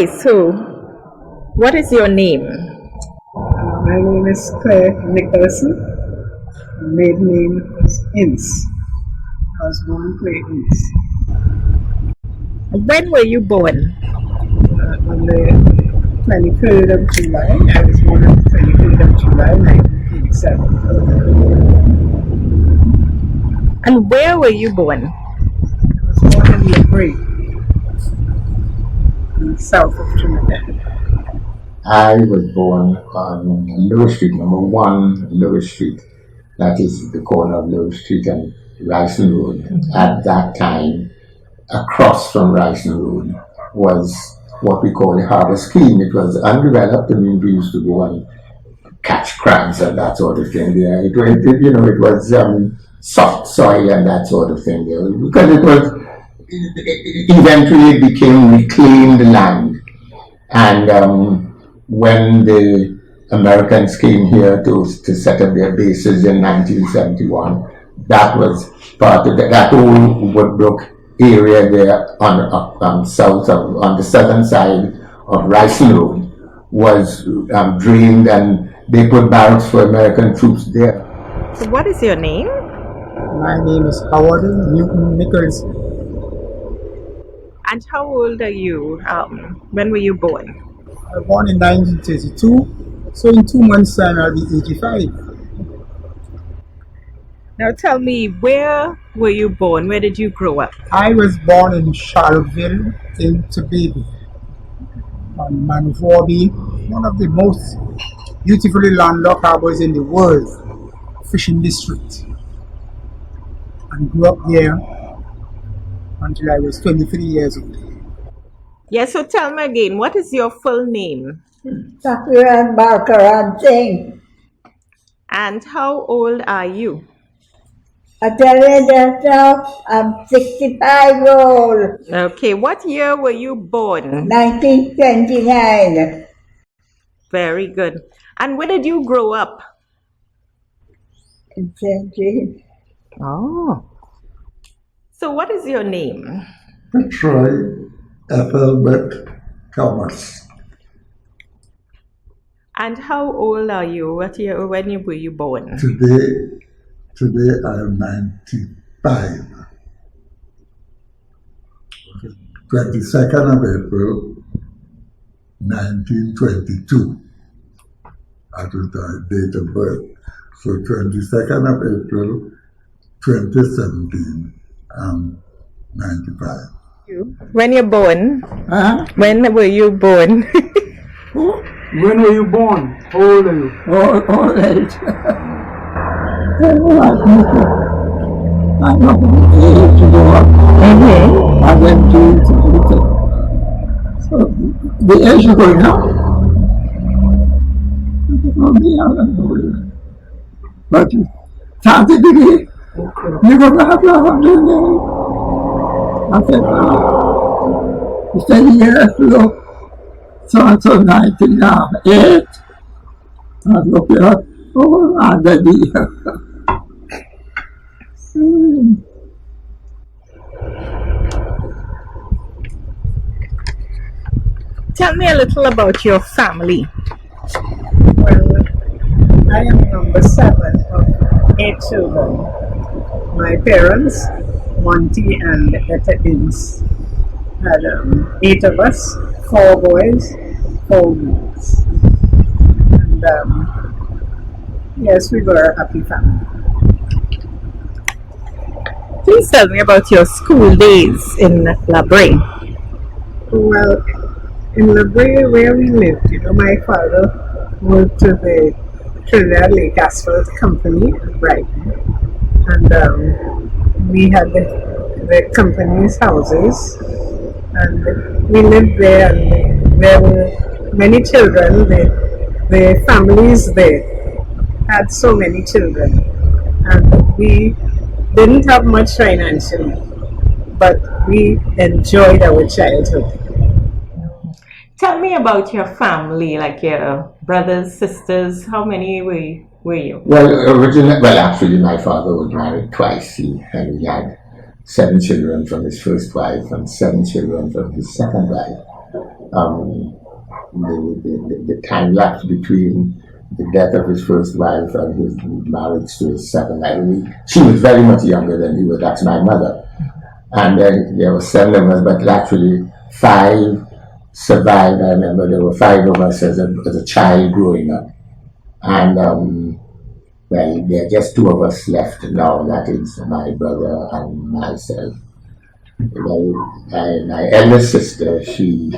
Okay, so what is your name? My name is Nicholson. Maiden name is Ince. I was born in Ince. When were you born? On the 23rd of July. I was born on the 23rd of July, 1987. And where were you born? I was born in Labrie, south of Trinidad. I was born on Lower Street, number 1 Lower Street. That is the corner of Lower Street and Ryson Road. At that time, across from Ryson Road was what we call the Harbour Scheme. It was undeveloped. I mean, we used to go and catch crabs and that sort of thing there. It was soft soil and that sort of thing there. Because it was, eventually it became reclaimed land. And when the Americans came here to set up their bases in 1971, that was part of that whole Woodbrook area there on the southern side of Ryson Road was drained, and they put barracks for American troops there. So what is your name? My name is Nicholson. And how old are you? When were you born? I was born in 1932, so in 2 months' time I'll be 85. Now tell me, where were you born? Where did you grow up? I was born in Charlottesville, in Tobago, on Manuford, one of the most beautifully landlocked harbors in the world, fishing district, and grew up there until I was 23 years old. Yes, so tell me again, what is your full name? Safferan Balkaransingh. And how old are you? I tell you just now, I'm 65 old. Okay, what year were you born? 1929. Very good. And where did you grow up? In St. James. Oh. So what is your name? Fitzroy, Ethelbert, Thomas. And how old are you? What year, when were you born? Today I am 95. 22nd of April, 1922. That was the date of birth. So 22nd of April, 2017, I'm 95. When you're born? Huh? When were you born? When were you born? How old are you? All age. I'm not age to go up. I went to so the age is going up. But 30 degrees, you're going to have to have doing it. I said, you said yes, look. So 19 now, 8. I look at oh, I'm ready. Tell me a little about your family. Well, I am number 7 of 8 children. My parents, Monty and Etta Ince, had 8 of us, 4 boys, 4 girls. And yes, we were a happy family. Please tell me about your school days in Labrie. Well, in Labrie where we lived, my father worked to the Trinidad Lake Asphalt Company at Brighton. And we had the company's houses, and we lived there, and there were many children. The families there had so many children, and we didn't have much financially, but we enjoyed our childhood. Tell me about your family, like your brothers, sisters. How many were you? Actually, my father was married twice. He had 7 children from his first wife and 7 children from his second wife. um, the time lapse between the death of his first wife and his marriage to his second wife. She was very much younger than he was. That's my mother. And then there were 7 of us, but actually 5 survived. I remember there were 5 of us as a child growing up. And well, there are just 2 of us left now. That is my brother and myself. My eldest sister, she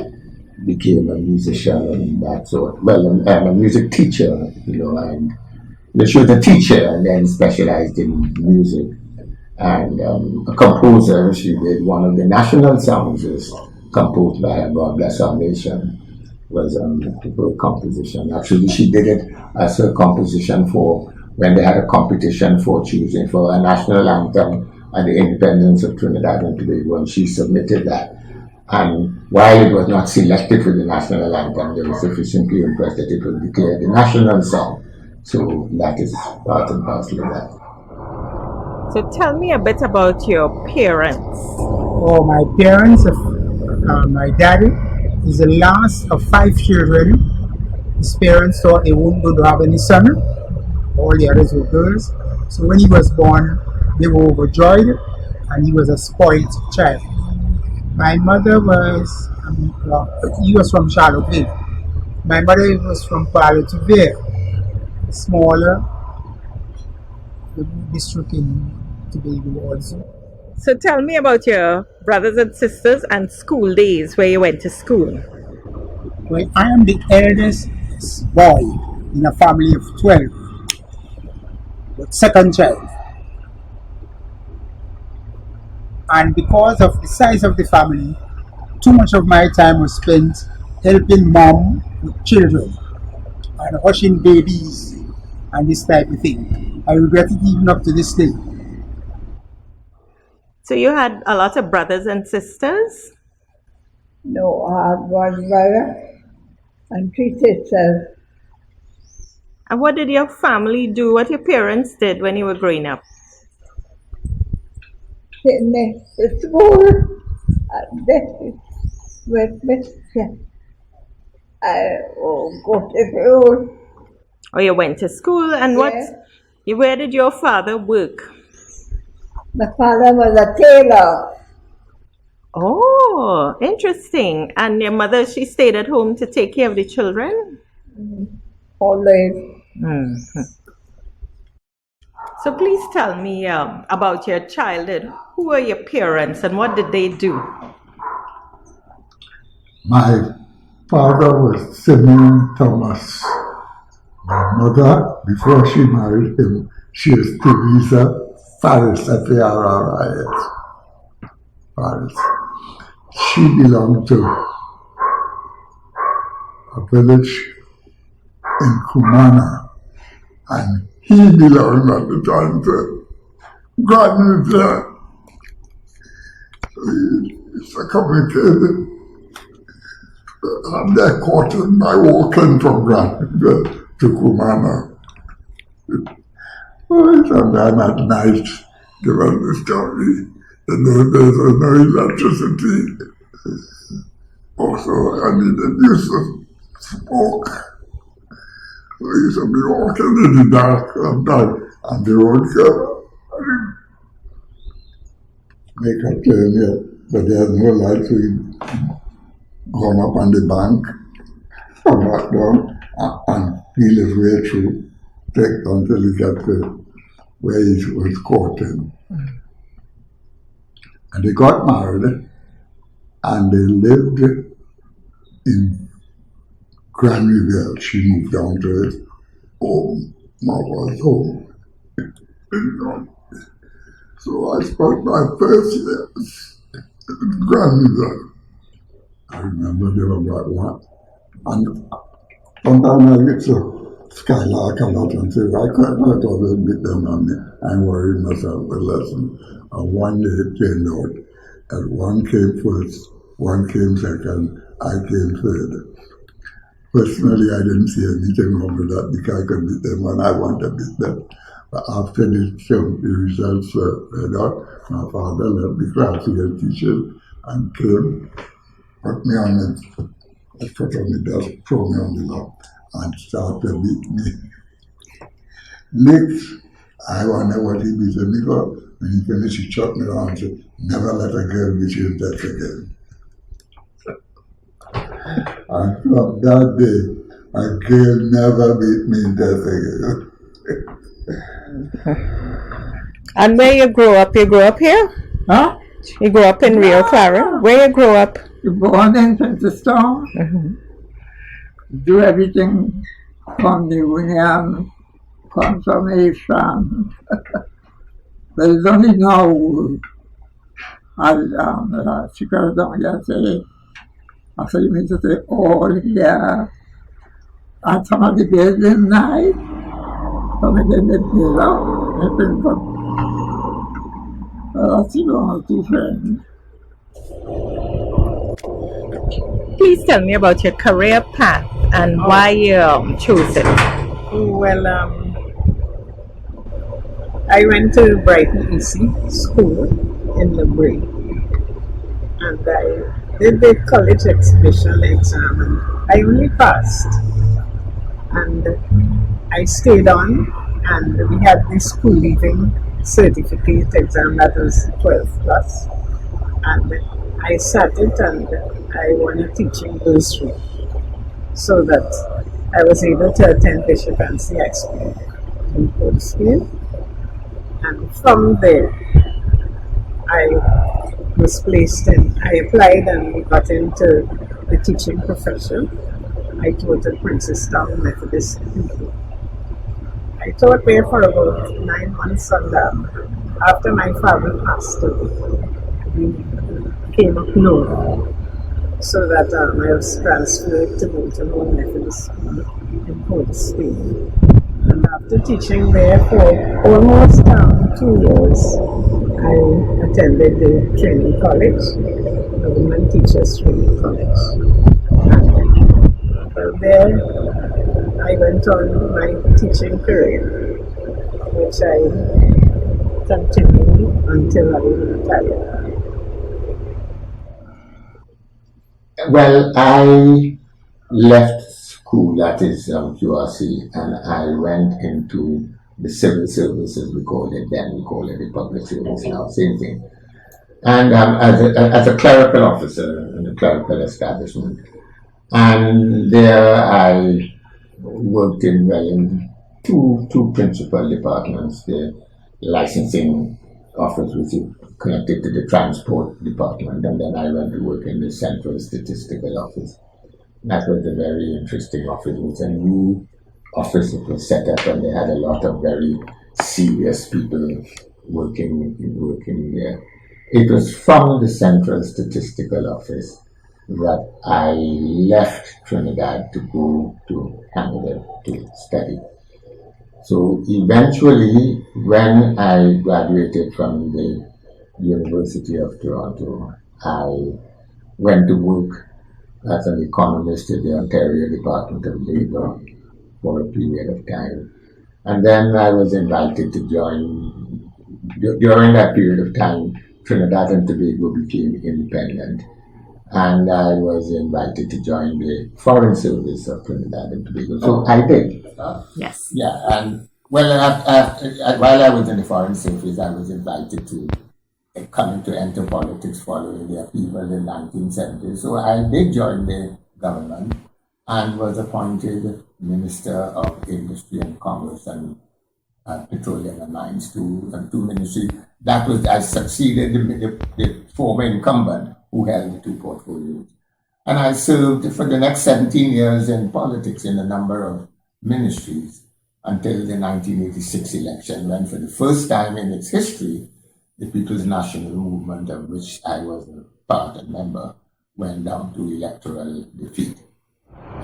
became a musician and that sort. Well, I'm a music teacher, and she was a teacher and then specialized in music. And a composer, she did one of the national songs is composed by her, God Bless Our Nation, was her composition. Actually, she did it as her composition for when they had a competition for choosing for a national anthem and the independence of Trinidad and Tobago, and she submitted that. And while it was not selected for the national anthem, they were sufficiently impressed that it was declared the national song. So that is part and parcel of that. So tell me a bit about your parents. Oh, my parents, my daddy is the last of 5 children. His parents thought they weren't going to have any son. All the others were girls. So when he was born, they were overjoyed and he was a spoiled child. My mother was, he was from Charlottesville. My mother was from Palliative, smaller district in Tobago also. So tell me about your brothers and sisters and school days where you went to school. Well, I am the eldest boy in a family of 12, but second child. And because of the size of the family, too much of my time was spent helping mom with children and washing babies and this type of thing. I regret it even up to this day. So you had a lot of brothers and sisters? No, I had 1 brother and 3 sisters. And what did your family do? What your parents did when you were growing up? Sitting next to school, and this with me. I go to school. Oh, you went to school, and where did your father work? My father was a tailor. Oh, interesting. And your mother, she stayed at home to take care of the children? Always. Mm-hmm. So please tell me about your childhood. Who were your parents and what did they do? My father was Simeon Thomas. My mother, before she married him, she was Teresa Faris, F-A-R-R-I-S. Faris. She belonged to a village in Kumana, and he belonged at the time to Granville. It's a complicated. And they're caught in by walking from Granville to Kumana. Sometime at night, give us the story. In those days, there was no electricity. Also, I needed use of smoke. So I used to be walking in the dark sometimes, and the road came. Make a turn here, but there's no light, so he gone up on the bank, come back down, and feel his way through, take until he got to where he was caught in. And they got married, and they lived in Granville. She moved down to his home, mother's home. So I spent my first years in Granville. I remember they were about one. And sometimes I get to skylark a lot and say, I can't always beat them on me. I worried myself with lessons. And one day it turned out that one came first, one came second, I came third. Personally, I didn't see anything wrong with that because I could beat them when I want to beat them. But after the results were read out, my father left the class to get teachers and came, put me on I put on the desk, throw me on the lap, and start to beat me. Licks, I wonder what he beat me for. When he finished, he shot me around and said, never let a girl beat you to death again. And from that day, a girl never beat me to death again. And where you grew up here? Huh? You grew up in Rio Claro? Where you grew up? Born in Fitzroy. Do everything from the Union, confirmation. But it's only now I secret down here say, after you mean to say all here, and some of the building night, some of them they build out, they bring up. That's two friends. Please tell me about your career path and why you chose it. Well, I went to Brighton EC School in the Bray, and I did the college exhibition exam, and I only passed. And I stayed on, and we had the school leaving certificate exam that was 12 plus, and I sat it and I won a teaching bursary, so that I was able to attend Bishop Anstey High School in Port Spain. And from there, I was placed in, I applied and got into the teaching profession. I taught at Princestown Methodist. I taught there for about 9 months, and after my father passed away, we came up north, so that I was transferred to Moulton Methodist School in Port Spain. And after teaching there for almost 2 years, I attended the training college, the Women Teachers Training College. And from there, I went on my teaching career, which I continued until I retired. Well, I left school, that is QRC, and I went into the civil services, we call it then, we call it the public service now, same thing. And as a clerical officer in a clerical establishment. And there I worked in two principal departments, the licensing office, which is connected to the transport department, and then I went to work in the central statistical office. That was a very interesting office. It was a new office that was set up, and they had a lot of very serious people working there. It was from the central statistical office that I left Trinidad to go to Canada to study. So eventually, when I graduated from the University of Toronto, I went to work as an economist in the Ontario Department of Labour for a period of time. And then I was invited to join, during that period of time, Trinidad and Tobago became independent. And I was invited to join the Foreign Service of Trinidad and Tobago. So I did. Yes. Yeah, and well, while I was in the Foreign Service, I was invited to come into enter politics following the upheaval in the 1970s. So I did join the government and was appointed Minister of Industry and Commerce and Petroleum and Mines, two ministries. That was, I succeeded the former incumbent who held the two portfolios. And I served for the next 17 years in politics in a number of ministries until the 1986 election, when for the first time in its history, the People's National Movement, of which I was a part and member, went down to electoral defeat.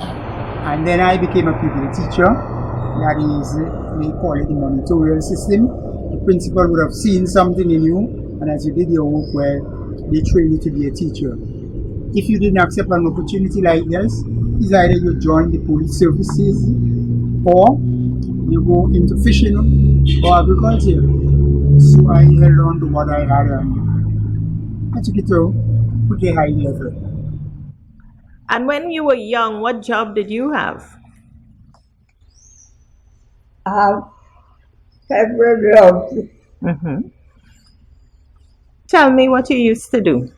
And then I became a pupil teacher. That is, we call it the monitorial system. The principal would have seen something in you, and as you did your work well, they train you to be a teacher. If you didn't accept an opportunity like this, it's either you join the police services, or you go into fishing or agriculture. So I held on to what I had, and I took it to pretty high level. And when you were young, what job did you have? I have several jobs. Mm-hmm. Tell me what you used to do.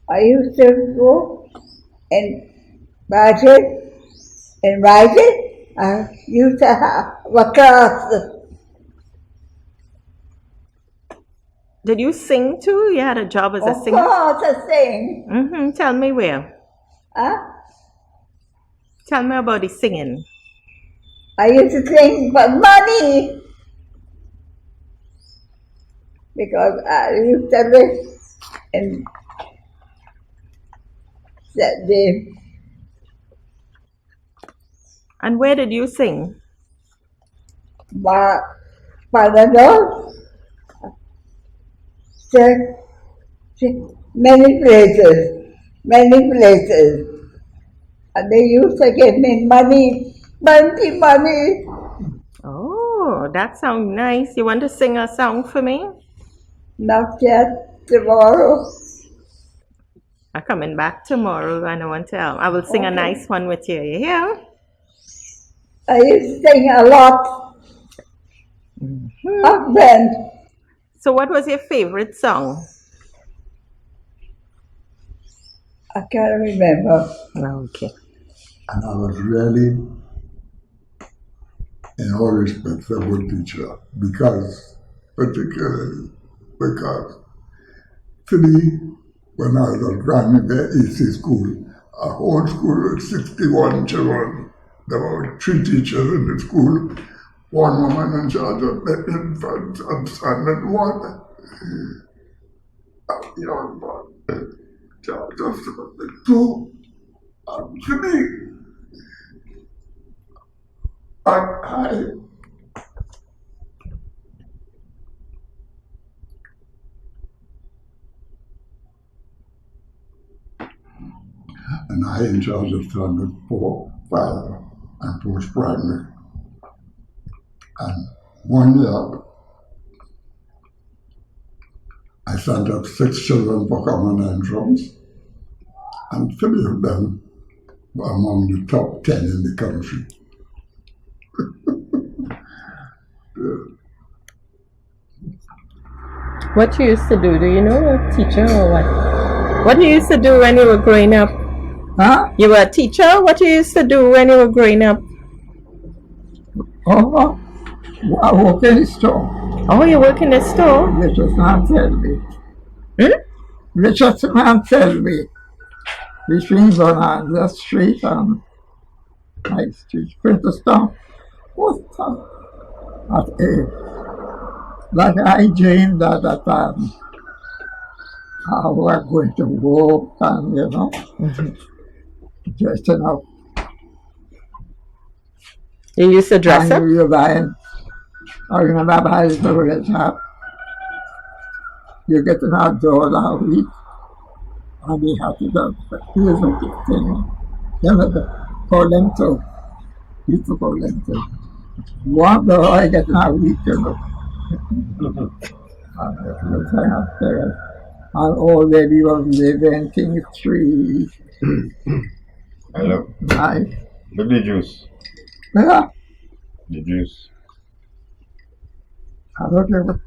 I used to go in market, I used to have a class. Did you sing too? You had a job as a Of singer? course, I sing. Mm-hmm. Tell me where. Huh? Tell me about the singing. I used to sing for money because I used to live in the And where did you sing? Panadol, many places. And they used to give me money, plenty money. Oh, that sounds nice. You want to sing a song for me? Not yet, tomorrow. I'm coming back tomorrow and I want to. I will sing a nice one with you. You hear? I used to sing a lot of then. So, what was your favorite song? I can't remember. Okay. And I was really, in all respects, a good teacher particularly because to me, when I was running the EC school, a whole school with 61 children, there were 3 teachers in the school, 1 woman in charge of the infants and son and 1 young man in charge of the 2. And to me, I in charge of standard 4, 5, and post-primary. And one year, I sent up 6 children for common entrance, and 3 of them were among the top 10 in the country. What you used to do? Do you know a teacher or what? What you used to do when you were growing up? Huh? You were a teacher? What you used to do when you were growing up? Oh, I work in the store. Oh, you work in the store? Richardson and Selby. Richardson and Selby. Between Bonanza Street and High Street, Princeton. What's that? Like I dreamed at that time. I was going to work and, dressing up. You used to dress up? And you buying, I remember buying the red hat. You get an outdoor that week, and we have to do here's a big thing. You know, Colento. Used to Colento. One day I get an week, and already was living King Street. Hello. Nice. The juice. Yeah. The juice. I don't ever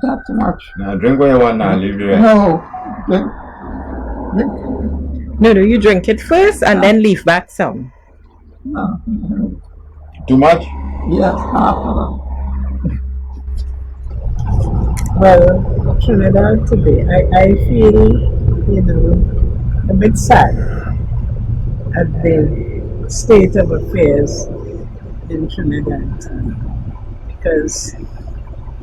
that too much. Now drink what you want now, leave the rest. No. Drink. No, you drink it first and then leave back some. No. Too much? Yes, half of them. Well, Trinidad today, I feel, a bit sad at the state of affairs in Trinidad today. Because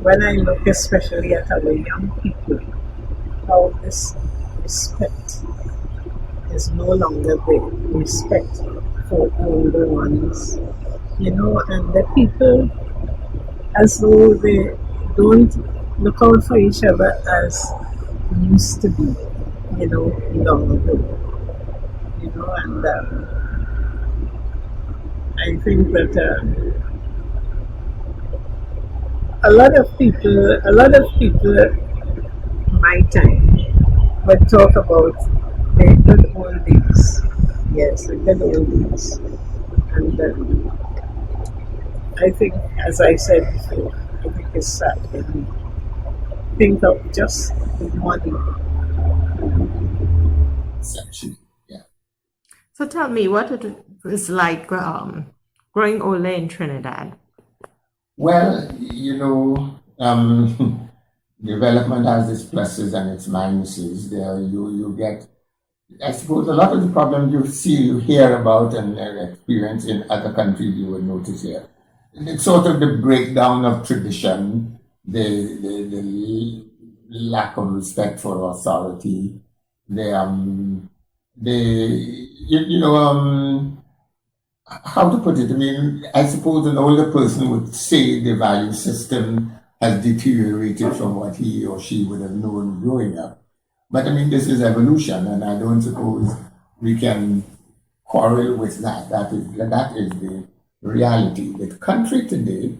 when I look especially at our young people, how this respect is no longer there. Respect for older ones, and the people as though they don't look out for each other as used to be, long ago. And I think that a lot of people my time would talk about good old days. Yes, the good old days. And I think, as I said before, I think it's sad when we think of just the money. Essentially, yeah. So tell me what it was like growing older in Trinidad. Well, development has its pluses and its minuses. There, you get, I suppose, a lot of the problems you hear about and experience in other countries, you will notice here. It's sort of the breakdown of tradition, the lack of respect for authority, how to put it? I mean, I suppose an older person would say the value system has deteriorated from what he or she would have known growing up. But I mean, this is evolution, and I don't suppose we can quarrel with that. That is the reality. The country today,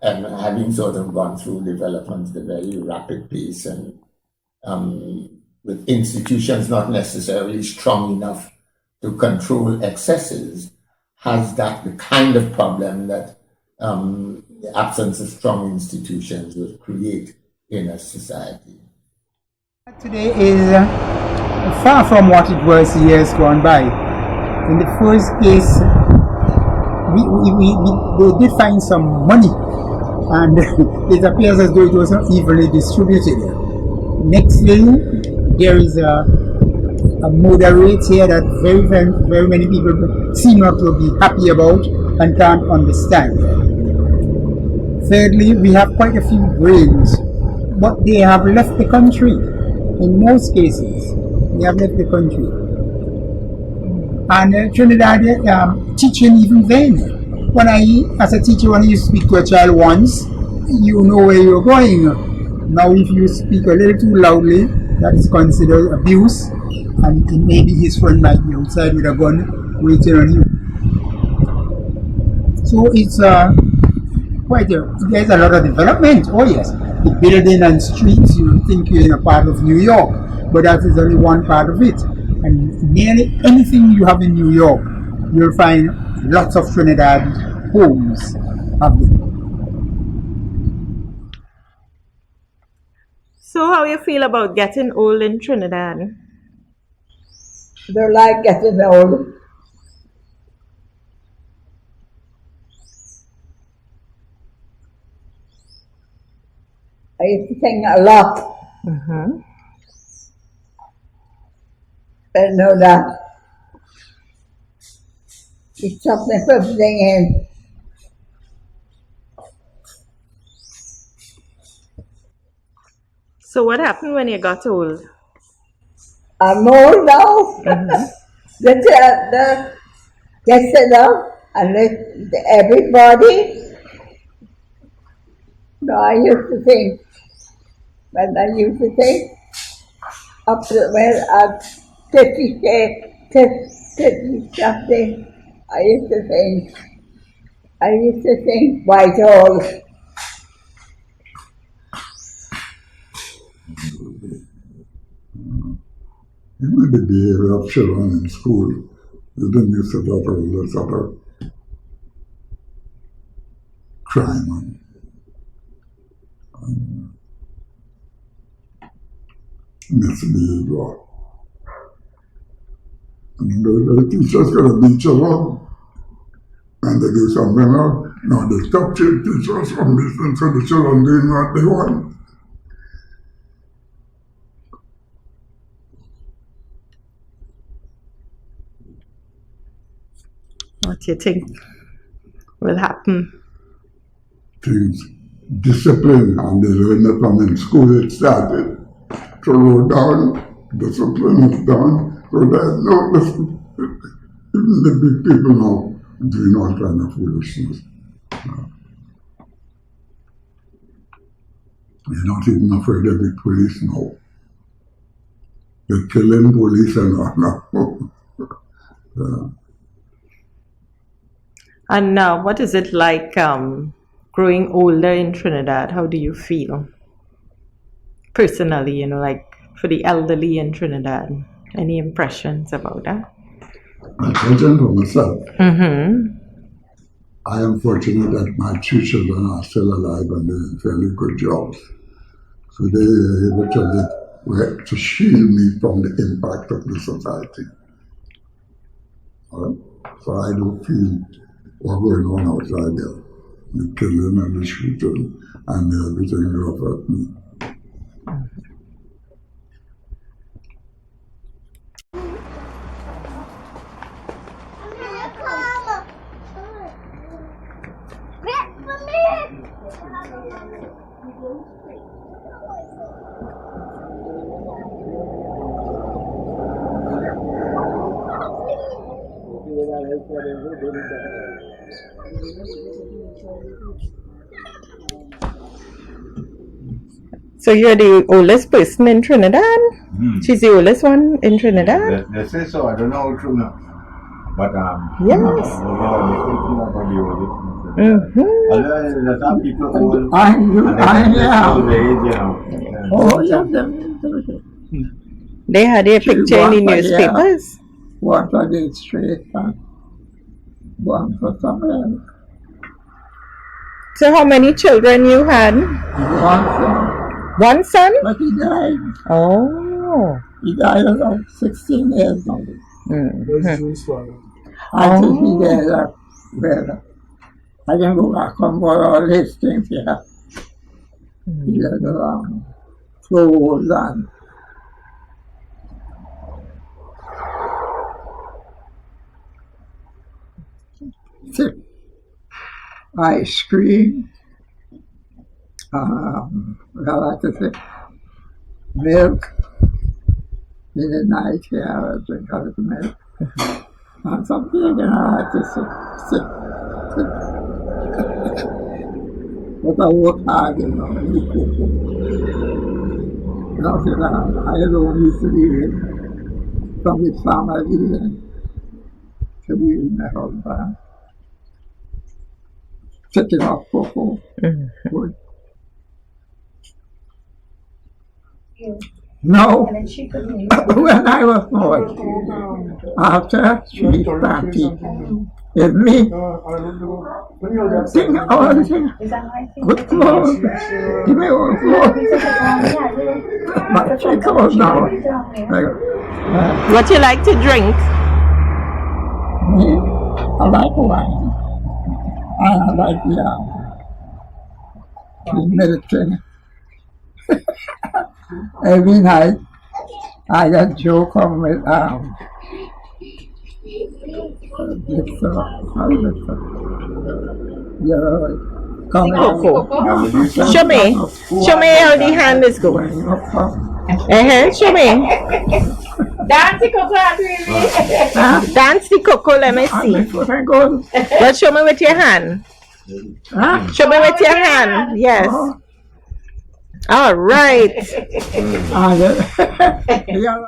and having sort of gone through development at a very rapid pace, and with institutions not necessarily strong enough to control excesses, has that the kind of problem that the absence of strong institutions will create in a society. Today is far from what it was years gone by. In the first case, they did find some money, and it appears as though it was not evenly distributed. Next thing, there is a murder rate here that very many people seem not to be happy about and can't understand. Thirdly, we have quite a few brains, but they have left the country. In most cases, they have left the country. And Trinidad, teaching even then. As a teacher, when you speak to a child once, you know where you're going. Now, if you speak a little too loudly, that is considered abuse, and maybe his friend might be outside with a gun waiting on you. So it's there's a lot of development. Oh yes, the building and streets, you think you're in a part of New York, but that is only one part of it. And nearly anything you have in New York, you'll find lots of Trinidad homes have them. So how you feel about getting old in Trinidad? I don't like getting old. I used to think a lot. Mm-hmm. I know that. It's something from thinking. So what happened when you got old? I'm old now. Mm-hmm. Just sit down and let everybody. No, I used to think. When I used to think, up to when I'm 50 something, I used to think white old. Even the behavior of children in school, they didn't used to talk about this sort of crime and misbehavior. And the teachers could have beat children, and they do something else. No, they stop teachers from listening to the children doing what they want. What do you think will happen? Things, discipline, and they learn that from in school it started. To roll down, discipline is done, so there's no listen. Even the big people now doing all kind of foolishness. They're not even afraid of the police now. They're killing police and all that. And now, what is it like growing older in Trinidad? How do you feel? Personally, like for the elderly in Trinidad. Any impressions about that? Judging for myself, Mm-hmm. I am fortunate that my 2 children are still alive and doing fairly good jobs. So they are able to shield me from the impact of the society. So I don't feel what's going on outside there. The killing and the shooting and everything will affect me. So you're the oldest person in Trinidad? She's the oldest one in Trinidad? They say so. I don't know how true now. But Yes. There's some people old. I And they am. the age, Oh, yeah, They had a picture in the newspapers. one for the street and one for somewhere. So how many children you had? One son? But he died. Oh. He died about 16 years old. Mm-hmm. I think he died well. I can go back and borrow all his things here. He had clothes and ice cream. I like to say milk. In the night here, I drink a little milk. And something again, I like to sit. But I work hard, you know, and eat food. Nothing, I don't used to be from the family to be in the husband. Taking off cocoa. Good. No, when I was born, after she planted, with me, sing all the thing, good clothes, give me all clothes, but she goes now. What you like to drink? Me, I like wine, and I like the Mediterranean. Every night, I just joke on with Coco. Show me how the hand is going. Show me. Dance the coco, Dance the coco, let me see. Well, show me with your hand. Show me with your hand. Yes. All right. Yeah.